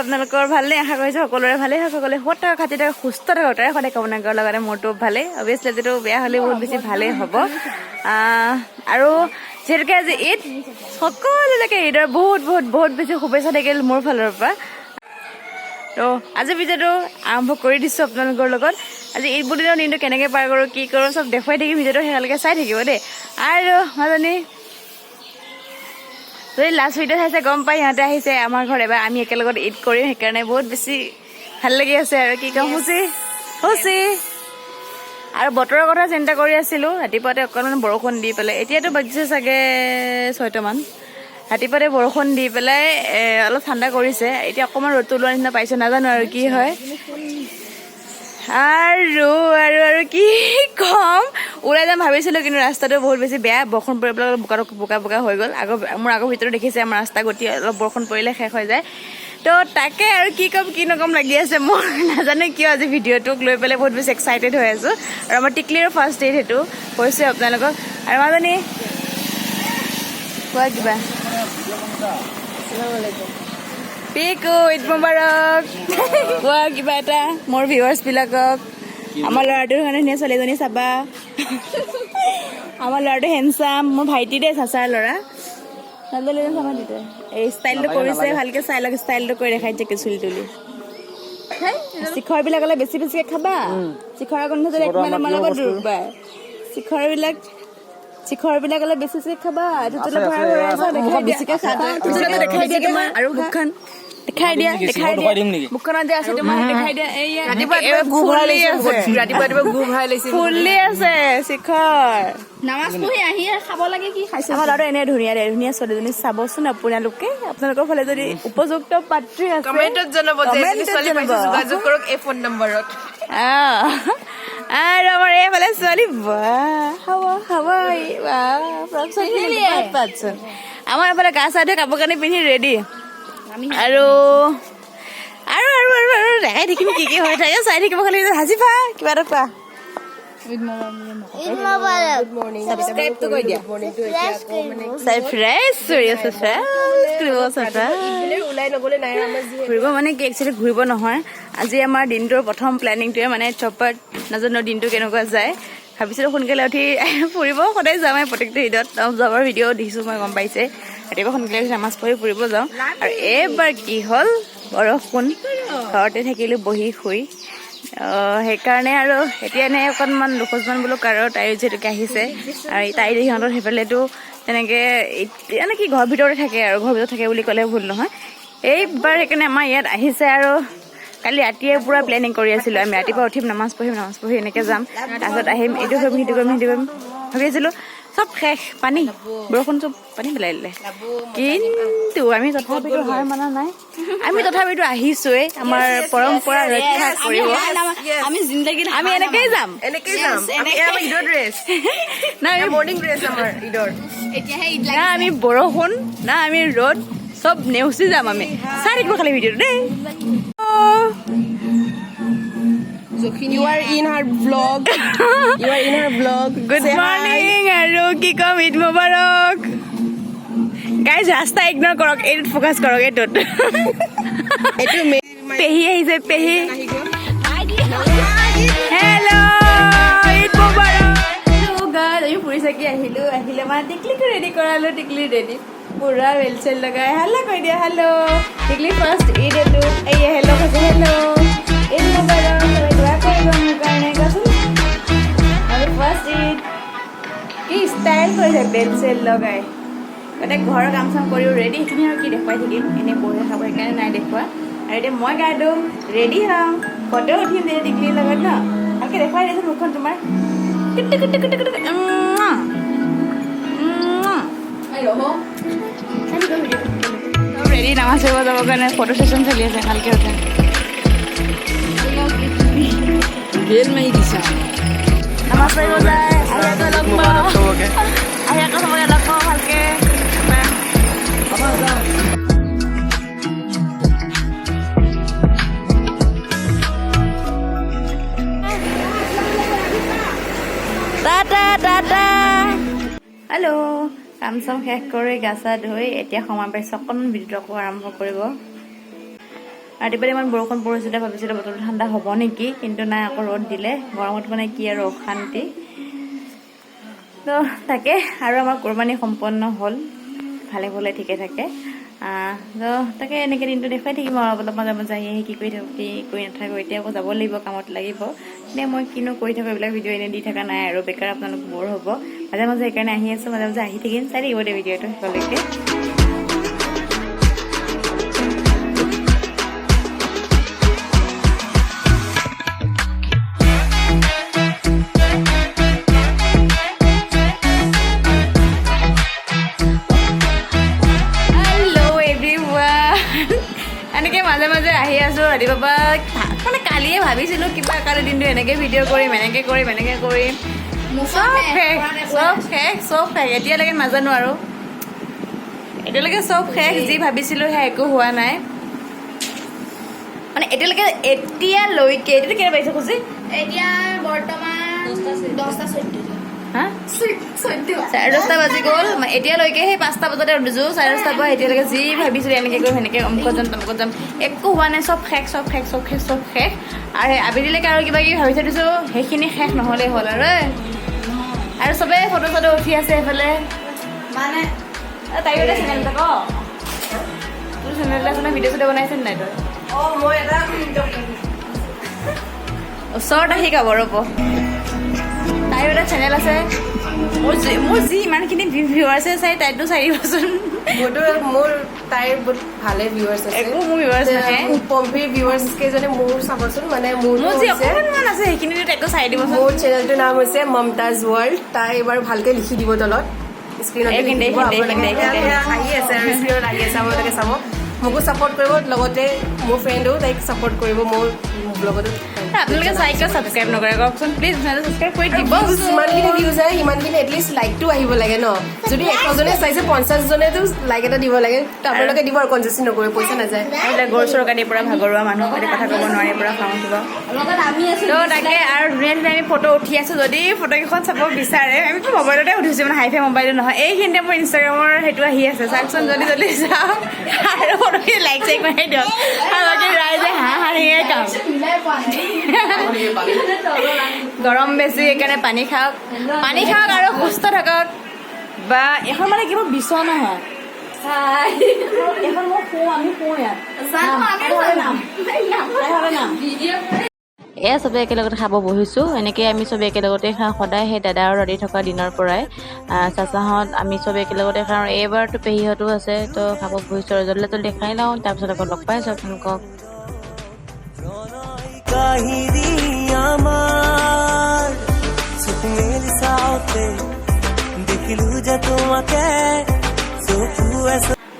আপোনালোকৰ ভালে আশা কৰিছোঁ সকলোৰে ভালে হওক সকলোৱে সৎ খাতি সুস্থ থাকক তাৰে সদায় কামনা কৰাৰ লগতে মোৰটো ভালে অভিয়াছলি যিটো বেয়া হ'লে বহুত বেছি ভালেই হ'ব আৰু যিহেতুকে আজি ঈদ সকলোলৈকে ঈদৰ বহুত বহুত বহুত বেছি শুভেচ্ছা থাকিল মোৰ ফালৰ পৰা তো আজি ভিডিঅ'টো আৰম্ভ কৰি দিছোঁ আপোনালোকৰ লগত আজি ঈদ বুলিনৰ দিনটো কেনেকৈ পাৰ কৰোঁ কি কৰোঁ চব দেখুৱাই থাকিম ভিডিঅ'টো শেষলৈকে চাই থাকিব দেই আৰু মাজনী যদি লাষ্ট ভিডিঅ' চাইছে গম পাই সিহঁতে আহিছে আমাৰ ঘৰত এবাৰ আমি একেলগত ঈদ কৰিম সেইকাৰণে বহুত বেছি ভাল লাগি আছে আৰু কি ক'ম হৈছে আৰু বতৰৰ কথা চিন্তা কৰি আছিলোঁ ৰাতিপুৱাতে অকণমান বৰষুণ দি পেলাই এতিয়াতো বাজিছে চাগে 6টামান ৰাতিপুৱাতে বৰষুণ দি পেলাই অলপ ঠাণ্ডা কৰিছে এতিয়া অকণমান ৰ'দটো ওলোৱাৰ নিচিনা পাইছোঁ নাজানো আৰু কি হয় আৰু কি কম ওলাই যাম ভাবিছিলোঁ কিন্তু ৰাস্তাটো বহুত বেছি বেয়া বৰষুণ পৰি পেলাই অলপ বোকা হৈ গ'ল মোৰ আগৰ ভিতৰত দেখিছে আমাৰ ৰাস্তা গতি অলপ বৰষুণ পৰিলে শেষ হৈ যায় তো তাকে আৰু কি ক'ম কি নকম লাগি আছে মোৰ নাজানো কিয় আজি ভিডিঅ'টোক লৈ পেলাই বহুত বেছি এক্সাইটেড হৈ আছোঁ আৰু আমাৰ টিকলিৰ ফাৰ্ষ্ট ডেট সেইটো কৈছোঁ আপোনালোকক আৰু মাজনী কোৱা কিবা পিকু ঈদ মুবাৰক কোৱা কিবা এটা মোৰ ভিউৱাৰ্ছবিলাকক আমাৰ ল'ৰাটোৰ কাৰণে ধুনীয়া ছোৱালীজনী চাবা আমাৰ ল'ৰাটো হেণ্ডচাম মোৰ ভাইটি দেই চাচাৰ ল'ৰা ছোৱালীজনী চাবা দিতে এই ষ্টাইলটো কৰিছে ভালকৈ চাই লওক ষ্টাইলটো কৰি দেখাই দিছে চুলি তুলি শিখৰবিলাকলে বেছি বেছিকৈ খাবা শিখৰৰ গোন্ধ যদি একমানৰ লগত ৰোগ পায় শিখৰবিলাকলে বেছি বেছিকৈ খাবা এইটো ভৰাই আছে দেখাই দিয়া আৰু মুখখন দেখাই দিয়া মুখখনত যে আছে তোমাৰ দেখাই দিয়া এইয়া ৰাতিপুৱা গু ভৰাই লৈছে ফুলি আছে শিখৰ নামাজ পঢ়ি আহি খাব লাগে কি খাইছে আমাৰ ল'ৰাটো এনে ধুনীয়া ছোৱালীজনী চাবচোন আপোনালোকে আপোনালোকৰ ফালে যদি উপযুক্ত পাত্ৰী আছে কমেণ্টত জনাব যোগাযোগ কৰক এই ফোন নম্বৰত আৰু আমাৰ এইফালে ছোৱালী আমাৰ এইফালে গা চা ধুই কাপোৰ কানি পিন্ধি ৰেডি আৰু দেখাই থাকিম কি হৈ থাকে চাই থাকিব খালি হাজিবা কিবা এটা কোৱা ঘূৰিব মানে কি একচুৱেলি ঘূৰিব নহয় আজি আমাৰ দিনটোৰ প্ৰথম প্লেনিংটোৱে মানে চপাত নাজানো দিনটো কেনেকুৱা যায় ভাবিছিলোঁ সোনকালে উঠি ফুৰিব সদায় যাওঁ মই প্ৰত্যেকটো ঈদত যাবৰ ভিডিঅ' দেখিছোঁ মই গম পাইছে ৰাতিপুৱা সোনকালে উঠি নামাজ পঢ়ি ফুৰিব যাওঁ আৰু এইবাৰ কি হ'ল বৰষুণ ঘৰতে থাকিলোঁ বহি শুই সেইকাৰণে আৰু এতিয়া এনে অকণমান দুখোজমান বোলো কাৰো তাইৰ যিহেতুকে আহিছে আৰু তাই সিহঁতৰ সেইফালেতো তেনেকৈ মানে কি ঘৰৰ ভিতৰতে থাকে আৰু ঘৰৰ ভিতৰত থাকে বুলি ক'লে ভুল নহয় এইবাৰ সেইকাৰণে আমাৰ ইয়াত আহিছে আৰু কালি ৰাতিয়ে পূৰা প্লেনিং কৰি আছিলোঁ আমি ৰাতিপুৱা উঠিম নামাজ পঢ়ি এনেকৈ যাম তাৰপিছত আহিম এইটো কৰিম সিটো কৰিম ভাবি আছিলোঁ চব শেষ পানী বৰষুণ চব পানী পেলাই দিলে কিন্তু আমি তথাপিতো হাৰ মানা নাই আমি তথাপিতো আহিছোৱে আমাৰ পৰম্পৰা ৰক্ষা কৰিব আমি এনেকেই যাম না আমি বৰষুণ না আমি ৰ'দ চব নেওচি যাম আমি চাই থাকিব খালি ভিডিঅ'টো দেই You are in her vlog. Good morning আৰু কি ক'ম ঈদ মুবাৰক গাইজ ৰাস্তা ইগনৰ কৰক এইটোত ফ'কাছ কৰক এইটোত পেহী আহিছে পেহী হেল্ল' ঈদ মুবাৰক আমি ফুৰি চাকি আহিলে মানে টিকলিটো ৰেডি কৰালোঁ টিকলি ৰেডি পুৰা ৱেল চেল লগাই হাল্লা কৰি দিয়া হেল্ল' টিকলি ফাৰ্ষ্ট ঈদ এইটো এই হেল্ল' কৈছে হেল্ল' ঈদ মুবাৰক মোৰ কাৰণে কোৱাচোন আৰু ফাৰ্ষ্ট ঈদ কি ষ্টাইল কৰিছে বেল চেল লগাই গোটেই ঘৰৰ কাম চাম কৰিও ৰেডি সেইখিনি আৰু কি দেখুৱাই থাকিম এনেই বহি খাব সেইকাৰণে নাই দেখুওৱা আৰু এতিয়া মই গাই দিম ৰেডি হ'ম ফটো উঠিম দে টিকলিৰ লগত ন ভালকৈ দেখুৱাই দিছোঁ মুখখন তোমাৰ ৰেডি নামাজ পঢ়িব যাবৰ কাৰণে ফটো ছেশ্যন চলি আছে ভালকৈ উঠে Real may disa. Namas pa yun ay ayaw lang po. Ayaw ka sa mga anak ko, halke. Tata. Hello. কাম চাম শেষ কৰি গা চা ধুই এতিয়া সময় পাইছোঁ অকণমান ভিডিঅ'টো আকৌ আৰম্ভ কৰিব ৰাতিপুৱা ইমান বৰষুণ পৰিছিলে, ভাবিছিলোঁ বতৰটো ঠাণ্ডা হ'ব নেকি, কিন্তু নাই, আকৌ ৰ'দ দিলে। গৰমত মানে কি আৰু অশান্তি। তো তাকে আৰু আমাৰ কোৰবানী সম্পন্ন হ'ল ভালে ভালে ঠিকে থাকে। তো তাকে এনেকৈ দিনটো দেখুৱাই থাকিম আৰু অলপ মাজে মাজে আহি কি কৰি থাকোঁ, কি কৰি নাথাকোঁ। এতিয়া আকৌ যাব লাগিব, কামত লাগিব। এনে মই কিনো কৰি থাকোঁ, এইবিলাক ভিডিঅ' এনেই দি থকা নাই আৰু, বেকাৰ আপোনালোক বৰ হ'ব। মাজে মাজে সেইকাৰণে আহি আছোঁ, মাজে মাজে আহি থাকিম, চাই থাকিব দে ভিডিঅ'টো শেষলৈকে। এনেকৈ মাজে মাজে আহি আছোঁ ৰাতিপুৱা। মানে কালিয়ে ভাবিছিলোঁ কিবা কালি দিনটো এনেকৈ ভিডিঅ' কৰিম, এনেকৈ কৰিম, এনেকৈ কৰিম, চব শেষ। এতিয়ালৈকে নাজানো আৰু, এতিয়ালৈকে চব শেষ। যি ভাবিছিলোঁ সেয়া একো হোৱা নাই। মানে এতিয়ালৈকে এতিয়াতো কেইটা পাইছে খুচি? এতিয়া বৰ্তমান 10:14 হা 10:30 বাজি গ'ল। এতিয়ালৈকে সেই 5টা বজাতে উঠিছোঁ, 10:30 পৰা এতিয়ালৈকে যি ভাবিছিলোঁ এনেকৈ কৰিম, সেনেকৈ অমুকত যাম তমুকত যাম, একো হোৱা নাই। চব শেষ। আৰু আবেলিলৈকে আৰু কিবা কিবি ভাবি থৈ দিছোঁ, সেইখিনি শেষ নহ'লেই হ'ল আৰু চবেই ফটো চটো উঠি আছে এইফালে। মানে তাইও এটা চেনেল থাক, তোৰ চেনেলটা আছে, ভিডিঅ' চিডিঅ' বনাইছে নাই তই? মই এটা ওচৰত আহি গাব ৰ'ব। তাইৰো এটা চেনেল আছে। মোৰ যি ইমানখিনি ভিউৱাৰ্ছে চাই, তাইতো চাই দিবচোন। মোৰ তাইৰ বহুত ভালে ভিউৱাৰ্ছ আছে। একো মোৰ ভিউৱাৰ্ছ নাহে। পম্পীৰ ভিউৱাৰ্ছ কেইজনে মোৰ চাবচোন, মানে মোৰ যি অকণমান আছে সেইখিনি তাইকো চাই দিবচোন। মোৰ চেনেলটোৰ নাম হৈছে মমতাজ ৱৰ্ল্ড। তাই এবাৰ ভালকে লিখি দিব তলত, স্ক্ৰীণত আহি আছে আৰু স্ক্ৰীণত আহি আছে, আপোনালোকে চাব। মোকো ছাপোৰ্ট কৰিব, লগতে মোৰ ফ্ৰেণ্ডেও তাইক ছাপোৰ্ট কৰিব। মোৰ ব্লগতো আপোনালোকে চাই কিয় ছাবস্ক্ৰাইব নকৰে কওকচোন প্লিজ। ছাবস্ক্ৰাইব কৰি দিব। যিমানখিনি ভিউজ আহে সিমানখিনি এটলিষ্ট লাইকটো আহিব লাগে ন। যদি 100জনে চাইছে 50জনেতো লাইক এটা দিব লাগে। আপোনালোকে দিব আৰু কনজেচি নকৰে, পইচা নাযায়। গৰু চৰকাৰীৰ পৰা ভাগৰুৱা মানুহ কথা ক'ব নোৱাৰি, পৰা খাওঁ উঠিব। তো তাকে আৰু ধুনীয়া ধুনীয়া আমি ফটো উঠি আছোঁ। যদি ফটোকেইখন চাব বিচাৰে, আমিতো মোবাইলতে উঠিছোঁ, মানে হাইফাই মোবাইলো নহয়। এইখিনিতে মোৰ ইনষ্টাগ্ৰামৰ সেইটো আহি আছে, চাওকচোন জল্দি চাওক আৰু ফটোখিনি লাইক চাইক মাৰি দিয়ক। আৰু বাকী ৰাইজে হাঁহিয়ে কাম। গৰম বেছি, সেইকাৰণে পানী খাওক আৰু সুস্থ থাকক। বা এখন মানে কিবা বিচনা হয়, এখন মই শুওঁ, আমি শুওঁ ইয়াত। এয়া চবে একেলগতে খাব বহিছোঁ। এনেকৈ আমি চবে একেলগতে খাওঁ সদায়। সেই দাদা আৰু দাদী থকা দিনৰ পৰাই চাচাহঁত আমি চবে একেলগতে খাওঁ। এইবাৰতো পেহীহঁতো আছে, তো খাব বহিছোঁ আৰু জল্দি খাই লওঁ, তাৰপিছত আকৌ লগ পাইছোঁ আপোনালোকক।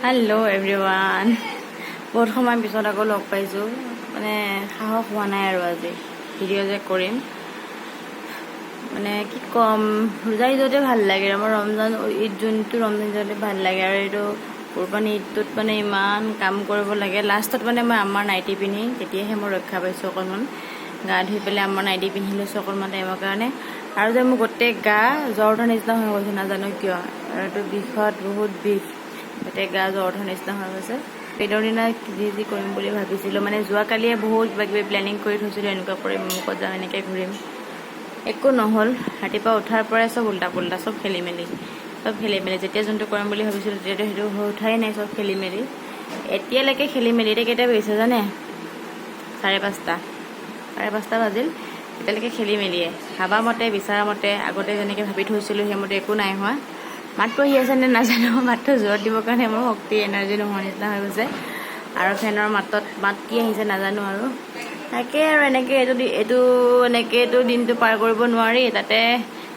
হেল্ল' এভৰিৱান, বহুত সময় পিছত আকৌ লগ পাইছোঁ। মানে সাহস হোৱা নাই আৰু আজি ভিডিঅ' যে কৰিম। মানে কি ক'ম, ৰোজা ঈদতে ভাল লাগে। আমাৰ ৰমজান ঈদ, যোনটো ৰমজান ঈদতে ভাল লাগে। আৰু এইটো কোৰবানী ঈদটোত মানে ইমান কাম কৰিব লাগে। লাষ্টত মানে মই আমাৰ নাইটি পিন্ধি, তেতিয়াহে মই ৰক্ষা পাইছোঁ অকণমান। গা ধুই পেলাই আমাৰ নাইটি পিন্ধি লৈছোঁ অকণমান টাইমৰ কাৰণে। আৰু যে মোৰ গোটেই গা জ্বৰ উঠাৰ নিচিনা হৈ গৈছে, নাজানো কিয়। আৰু এইটো বিষত বহুত বিষ, গোটেই গা জ্বৰ উঠাৰ নিচিনা হৈ গৈছে। ঈদৰ দিনা যি কৰিম বুলি ভাবিছিলোঁ, মানে যোৱাকালিয়ে বহুত কিবা কিবি প্লেনিং কৰি থৈছিলোঁ, এনেকুৱা কৰিম, অমুকত যাম, এনেকৈ ঘূৰিম। একো নহ'ল। ৰাতিপুৱা উঠাৰ পৰাই চব উল্টা পুল্টা, চব খেলি মেলি। যেতিয়া যোনটো কৰিম বুলি ভাবিছিলোঁ তেতিয়াতো সেইটো হৈ উঠাই নাই, চব খেলি মেলি। এতিয়ালৈকে খেলি মেলি। এতিয়া কেইটা বাজিছে জানে? 5:30 বাজিল। এতিয়ালৈকে খেলি মেলিয়ে। ভাবা মতে, বিচৰা মতে, আগতে যেনেকৈ ভাবি থৈছিলোঁ সেইমতে একো নাই হোৱা। মাতটো আহি আছে নে নাজানো, মাতটো জোৰত দিবৰ কাৰণে মোৰ শক্তি এনাৰ্জি নোহোৱাৰ নিচিনা হৈ গৈছে। আৰু ফেনৰ মাত কি আহিছে নাজানো আৰু। তাকে আৰু এনেকৈ এইটো দিনটো পাৰ কৰিব নোৱাৰি। তাতে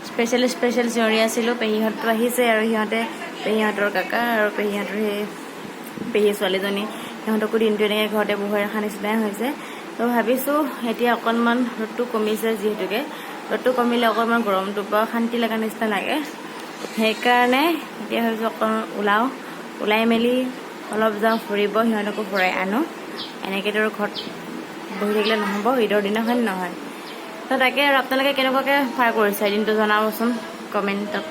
স্পেচিয়েল চিঞৰি আছিলোঁ। পেহীহঁতটো আহিছে আৰু পেহীহঁতৰ কাকা আৰু পেহীহঁতৰ সেই পেহী ছোৱালীজনী, সিহঁতকো দিনটো এনেকৈ ঘৰতে বহুৱাই ৰখা নিচিনাই হৈছে। তো ভাবিছোঁ এতিয়া অকণমান ৰ'দটো কমিছে, যিহেতুকে ৰ'দটো কমিলে অকণমান গৰমটোৰ পৰা শান্তি লগা নিচিনা লাগে। সেইকাৰণে এতিয়া ভাবিছোঁ অকণমান ওলাই মেলি অলপ যাওঁ ফুৰিব, সিহঁতকো ফুৰাই আনো। এনেকৈতো আৰু ঘৰত বহি থাকিলে নহ'ব, ঈদৰ দিনাখন নহয়। তো তাকে আৰু আপোনালোকে কেনেকুৱাকৈ পাৰ কৰিছে দিনটো জনাবচোন কমেণ্টত।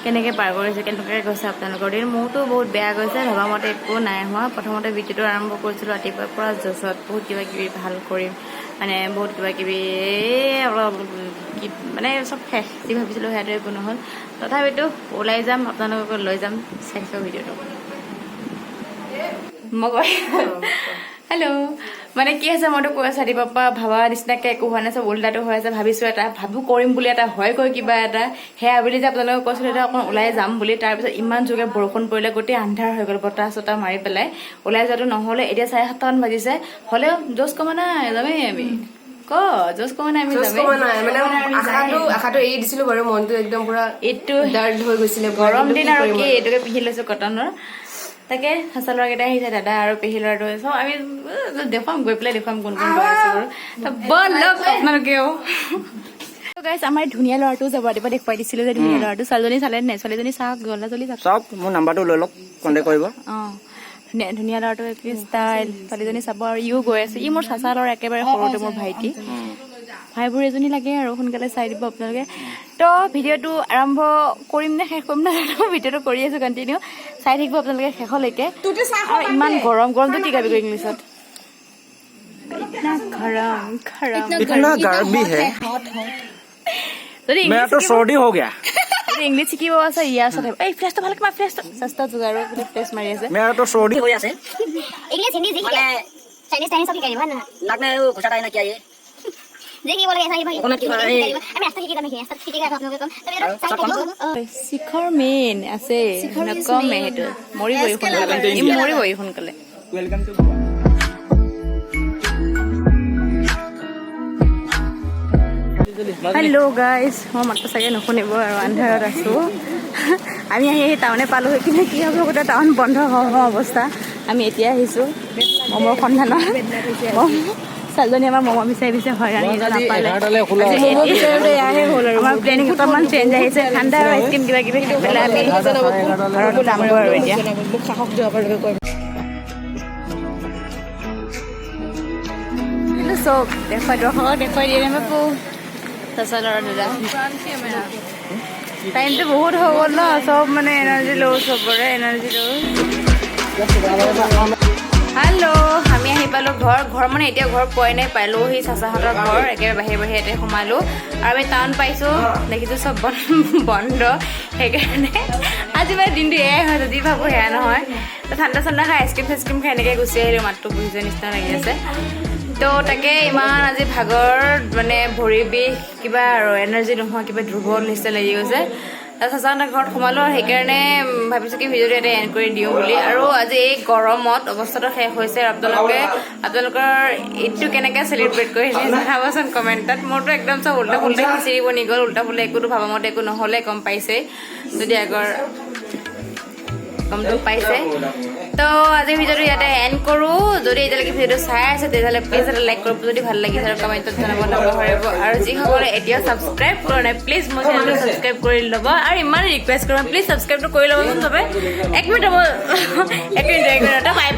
কেনেকৈ পাৰ কৰিছে, কেনেকৈ গৈছে আপোনালোকৰ দিন। মোৰতো বহুত বেয়া গৈছে, ভবামতে একো নাই হোৱা। প্ৰথমতে ভিডিঅ'টো আৰম্ভ কৰিছিলোঁ ৰাতিপুৱাৰ পৰা, জছত বহুত কিবা কিবি ভাল কৰিম, মানে বহুত কিবা কিবি অলপ মানে চব শেষ যি ভাবিছিলোঁ সেইটোৱে একো নহ'ল। তথাপিতো ওলাই যাম, আপোনালোকক লৈ যাম, চাইছোঁ ভিডিঅ'টো। মই হেল্ল', মানে কি আছে মইতো কৈ আছোঁ ৰাতিপুৱাৰ পৰা ভাবা নিচিনাকৈ একো হোৱা নাই, চব উল্টাটো হৈ আছে। ভাবিছোঁ এটা, কৰিম বুলি এটা, হয়গৈ কিবা এটা। সেয়া বুলি যে আপোনালোকক কৈছিলোঁ এটা অকণ ওলাই যাম বুলি, তাৰপিছত ইমান জোৰকৈ বৰষুণ পৰিলে, গোটেই আন্ধাৰ হৈ গ'ল, বতাহ চতাহ মাৰি পেলাই ওলাই যোৱাটো নহ'লে। এতিয়া 7:30মান বাজিছে, হ'লেও জোচ কমা নাই, যামেই আমি। জোচ কমা নাই, আমি আশাটো এৰি দিছিলোঁ বাৰু, মনটো একদম পুৰা এইটো ডাৰ্ট হৈ গৈছিলে। গৰম দিন আৰু কি, এইটোকে পিন্ধি লৈছোঁ কটনৰ। তাকে সঁচা ল'ৰাকেইটা আহিছে, দাদা আৰু পেহী ল'ৰাটো চব আমি দেখুৱাম, গৈ পেলাই দেখুৱাম কোন কোন গৈ আছোঁ বাৰু। ব'লক আপোনালোকেও। গাইছ, আমাৰ ধুনীয়া ল'ৰাটো যাব, ৰাতিপুৱা দেখুৱাই দিছিলোঁ যে ধুনীয়া ল'ৰাটো। ছোৱালীজনী চালে নাই? ছোৱালীজনী চাওক, গলা জলি চাওক, মোৰ নাম্বাৰটো লৈ লওক, কণ্টেক্ট কৰিব। ধুনীয়া ল'ৰাটো ষ্টাইল, ছোৱালীজনী চাব। আৰু ইও গৈ আছে, ই মোৰ চাচা ল'ৰা, একেবাৰে সৰুটো মোৰ ভাইটি। ভাইবোৰ এজনী লাগে আৰু সোনকালে চাই দিব আপোনালোকে। তো ভিডিঅ'টো আৰম্ভ কৰিম নে শেষ কৰিম নাজানো, ভিডিঅ'টো কৰি আছোঁ কণ্টিনিউ, চাই থাকিব আপোনালোকে শেষলৈকে। আৰু ইমান গৰমটো কি গাবি ইংলিছত? যদি ইংলিছ শিকিব আছে ইয়াৰ ওচৰত এই ফ্লেছটো ভালকে মাৰ, ফ্লেছটো চেষ্টা যোগাৰ ফ্লেছ মাৰি আছে। মেৰা চৰ্দি হৈ আছে। इंग्लिश हिंदी सीख ले, चाइनीज चाइनीज सब सीख ना लगना है वो घुसा है ना क्या ये देखिए बोले ऐसा ही भाई আমি রাস্তা শিখি আমি রাস্তা শিখি গেল আপনাদের কম তবে এটা সাইড করব শিখৰ মেইন আছে নকমে হেতু মৰিবই সোনকালে মৰিবই সোনকালে। ওয়েলকাম টু হেল্ল' গাইজ, মই মাত্ৰ চাগে নুশুনিব আৰু আন্ধাৰত আছোঁ। আমি আহি টাউনে পালোঁ, কিন্তু কি হ'ব গোটেই টাউন বন্ধ হওঁ অৱস্থা। আমি এতিয়া আহিছোঁ ম'মৰ সন্ধানত। ছোৱালীজনী আমাৰ ম'ম' বিচাৰি বিচাৰি হয়ৰাণি নাপালে। আমাৰ প্লেনিং অকণমান চেঞ্জ আহিছে, ঠাণ্ডা আৰু আইচক্ৰীম কিবা কিবি খাই পেলাই আমি ঘৰত যামগৈ আৰু এতিয়া। কিন্তু চব দেখুৱাই দৰ্শকক দেখুৱাই দিয়ে নে বাপু চাচা ল'ৰা দাদা। টাইমটো বহুত হৈ গ'ল ন, চব মানে এনাৰ্জি ল' চবৰে এনাৰ্জি ল'। হেল্ল', আমি আহি পালোঁ ঘৰ মানে এতিয়া ঘৰ পোৱাই নাই, পালোহি চাচাহঁতৰ ঘৰ, একেবাৰে বাহিৰে বাহিৰে ইয়াতে সোমালোঁ। আৰু আমি টাউন পাইছোঁ, দেখিছোঁ চব বন্ধ, সেইকাৰণে আজি মানে দিনটো এয়াই হয়, যদি ভাবোঁ সেয়া নহয়। ঠাণ্ডা ঠাণ্ডা খাই আইচক্ৰীম চাইচক্ৰীম খাই এনেকৈ গুচি আহিলোঁ, মাতটো বহি যোৱাৰ নিচিনা লাগি আছে। তো তাকে ইমান আজি ভাগৰ মানে ভৰি বিষ কিবা আৰু এনাৰ্জি নোহোৱা কিবা দুৰ্বল নিচিনা লাগি গৈছে। চাচাহঁতৰ ঘৰত সোমালোঁ আৰু সেইকাৰণে ভাবিছোঁ কি ভিডিঅ'টো এটা এণ্ড কৰি দিওঁ বুলি। আৰু আজি এই গৰমত অৱস্থাটো শেষ হৈছে। আপোনালোকৰ ঈদটো কেনেকৈ চেলিব্ৰেট কৰিছে জনাবচোন কমেণ্টত। মোৰতো একদম চব উল্টা ফুল্টা খিচিৰি বনি গ'ল, উল্টা ফুল্টা একোতো ভাবামতে একো নহ'লে, গম পাইছে যদি আগৰ গমটো পাইছে। তো আজিৰ ভিডিঅ'টো ইয়াতে এণ্ড কৰোঁ। যদি এতিয়ালৈকে ভিডিঅ'টো চাই আছে তেতিয়াহ'লে প্লিজ এটা লাইক কৰিব, যদি ভাল লাগিছে আৰু কমেণ্টত জনাব নাপাহৰিব। আৰু যিসকলে এতিয়াও ছাবস্ক্ৰাইব কৰা নাই প্লিজ মোৰ চেনেলটো ছাবস্ক্ৰাইব কৰি ল'ব। আৰু ইমান ৰিকুৱেষ্ট কৰোঁ প্লিজ ছাবস্ক্ৰাইবটো কৰি ল'বচোন চবে। এক মিনিট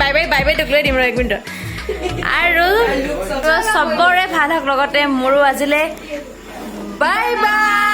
বাই বাই তোক লৈ দিম আৰু 1 মিনিটত। আৰু চবৰে ভাল হওক, লগতে মোৰো আজিলৈ বাই বাই।